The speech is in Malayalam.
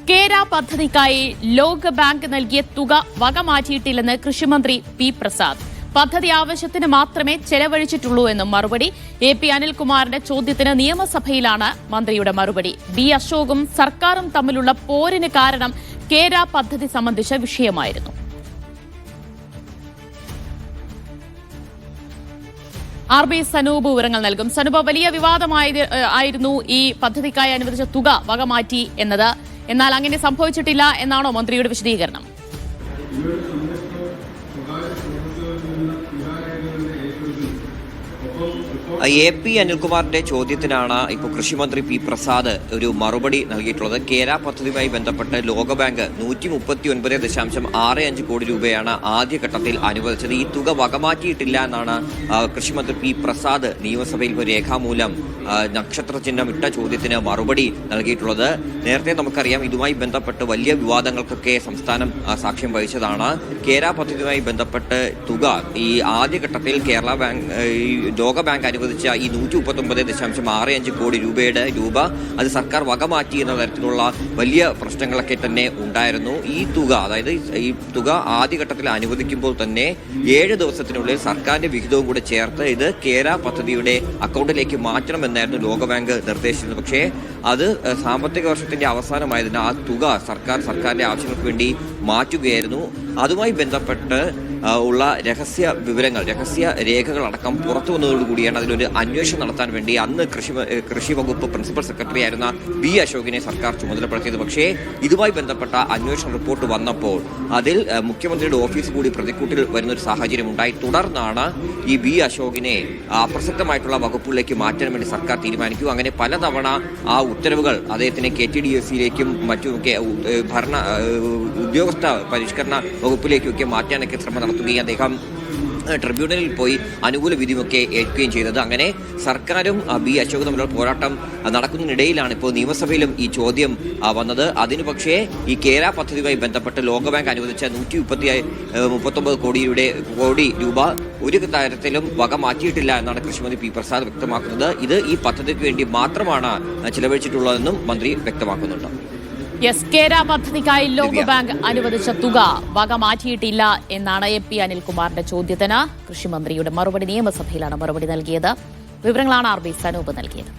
കേര പദ്ധതിക്കായി ലോകബാങ്ക് നൽകിയ തുക വകമാറ്റിയിട്ടില്ലെന്ന് കൃഷിമന്ത്രി പി പ്രസാദ്. പദ്ധതി ആവശ്യത്തിന് മാത്രമേ ചെലവഴിച്ചിട്ടുള്ളൂ എന്നും മറുപടി. എ.പി. അനിൽകുമാറിന്റെ ചോദ്യത്തിന് നിയമസഭയിലാണ് മന്ത്രിയുടെ മറുപടി. ബി അശോകും സർക്കാരും തമ്മിലുള്ള പോരിന് കാരണം കേര പദ്ധതി സംബന്ധിച്ച വിഷയമായിരുന്നു. ആർ.ബി. സനൂപ് വിവരങ്ങൾ നൽകും. സനൂപ്, വലിയ വിവാദമായിരുന്നു ഈ പദ്ധതിക്കായി അനുവദിച്ച തുക വകമാറ്റി എന്നത്. എന്നാൽ അങ്ങനെ സംഭവിച്ചിട്ടില്ല എന്നാണോ മന്ത്രിയുടെ വിശദീകരണം? എ.പി. അനിൽകുമാറിന്റെ ചോദ്യത്തിനാണ് ഇപ്പോൾ കൃഷിമന്ത്രി പി പ്രസാദ് ഒരു മറുപടി നൽകിയിട്ടുള്ളത്. കേര പദ്ധതിയുമായി ബന്ധപ്പെട്ട് ലോകബാങ്ക് 139.65 കോടി രൂപയാണ് ആദ്യഘട്ടത്തിൽ അനുവദിച്ചത്. ഈ തുക വകമാറ്റിയിട്ടില്ല എന്നാണ് കൃഷിമന്ത്രി പി പ്രസാദ് നിയമസഭയിൽ ഒരു രേഖാമൂലം നക്ഷത്ര ചിഹ്നം ഇട്ട ചോദ്യത്തിന് മറുപടി നൽകിയിട്ടുള്ളത്. നേരത്തെ നമുക്കറിയാം, ഇതുമായി ബന്ധപ്പെട്ട് വലിയ വിവാദങ്ങൾക്കൊക്കെ സംസ്ഥാനം സാക്ഷ്യം വഹിച്ചതാണ്. കേര പദ്ധതിയുമായി ബന്ധപ്പെട്ട് തുക ഈ ആദ്യഘട്ടത്തിൽ ലോകബാങ്ക് അനുവദിച്ച ഈ 139.65 കോടി രൂപയുടെ അത് സർക്കാർ വകമാറ്റി എന്ന തരത്തിലുള്ള വലിയ പ്രശ്നങ്ങളൊക്കെ തന്നെ ഉണ്ടായിരുന്നു. ഈ തുക, അതായത് ഈ തുക ആദ്യഘട്ടത്തിൽ അനുവദിക്കുമ്പോൾ തന്നെ 7 ദിവസത്തിനുള്ളിൽ സർക്കാരിന്റെ വിഹിതവും കൂടെ ചേർത്ത് ഇത് കേര പദ്ധതിയുടെ അക്കൗണ്ടിലേക്ക് മാറ്റണമെന്നായിരുന്നു ലോകബാങ്ക് നിർദ്ദേശിച്ചത്. പക്ഷേ അത് സാമ്പത്തിക വർഷത്തിന്റെ അവസാനമായതിനാൽ ആ തുക സർക്കാരിന്റെ ആവശ്യങ്ങൾക്ക് വേണ്ടി മാറ്റുകയായിരുന്നു. അതുമായി ബന്ധപ്പെട്ട് ഉള്ള രഹസ്യ രേഖകൾ അടക്കം പുറത്തു വന്നതോടുകൂടിയാണ് അതിലൊരു അന്വേഷണം നടത്താൻ വേണ്ടി അന്ന് കൃഷി വകുപ്പ് പ്രിൻസിപ്പൽ സെക്രട്ടറി ആയിരുന്ന ബി അശോകിനെ സർക്കാർ ചുമതലപ്പെടുത്തിയത്. പക്ഷേ ഇതുമായി ബന്ധപ്പെട്ട അന്വേഷണ റിപ്പോർട്ട് വന്നപ്പോൾ അതിൽ മുഖ്യമന്ത്രിയുടെ ഓഫീസ് കൂടി പ്രതിക്കൂട്ടിൽ വരുന്നൊരു സാഹചര്യം ഉണ്ടായി. തുടർന്നാണ് ഈ ബി അശോകിനെ അപ്രസക്തമായിട്ടുള്ള വകുപ്പുകളിലേക്ക് മാറ്റാൻ വേണ്ടി സർക്കാർ തീരുമാനിച്ചു. അങ്ങനെ പലതവണ ആ ഉത്തരവുകൾ അദ്ദേഹത്തിനെ KTDFCയിലേക്കും മറ്റുമൊക്കെ ഉദ്യോഗസ്ഥ പരിഷ്കരണ വകുപ്പിലേക്കൊക്കെ മാറ്റാനൊക്കെ ശ്രമം നടത്തുകയും അദ്ദേഹം ട്രിബ്യൂണലിൽ പോയി അനുകൂല വിധിയൊക്കെ ഏൽക്കുകയും ചെയ്തത്. അങ്ങനെ സർക്കാരും ബി അശോക് തമ്മിലുള്ള പോരാട്ടം നടക്കുന്നതിനിടയിലാണ് ഇപ്പോൾ നിയമസഭയിലും ഈ ചോദ്യം വന്നത്. അതിനു പക്ഷേ ഈ കേര പദ്ധതിയുമായി ബന്ധപ്പെട്ട് ലോകബാങ്ക് അനുവദിച്ച 139 കോടി രൂപ ഒരു തരത്തിലും വക മാറ്റിയിട്ടില്ല എന്നാണ് കൃഷിമന്ത്രി പി പ്രസാദ് വ്യക്തമാക്കുന്നത്. ഇത് ഈ പദ്ധതിക്ക് വേണ്ടി മാത്രമാണ് ചിലവഴിച്ചിട്ടുള്ളതെന്നും മന്ത്രി വ്യക്തമാക്കുന്നുണ്ട്. കേര പദ്ധതിക്കായി ലോകബാങ്ക് അനുവദിച്ച തുക വക മാറ്റിയിട്ടില്ല എന്നാണ് എ.പി. അനിൽകുമാറിന്റെ ചോദ്യത്തിന് കൃഷിമന്ത്രിയുടെ മറുപടി. നിയമസഭയിലാണ് മറുപടി നൽകിയത്. വിവരങ്ങളാണ് ആർ.ബി. സനൂപ് നൽകിയത്.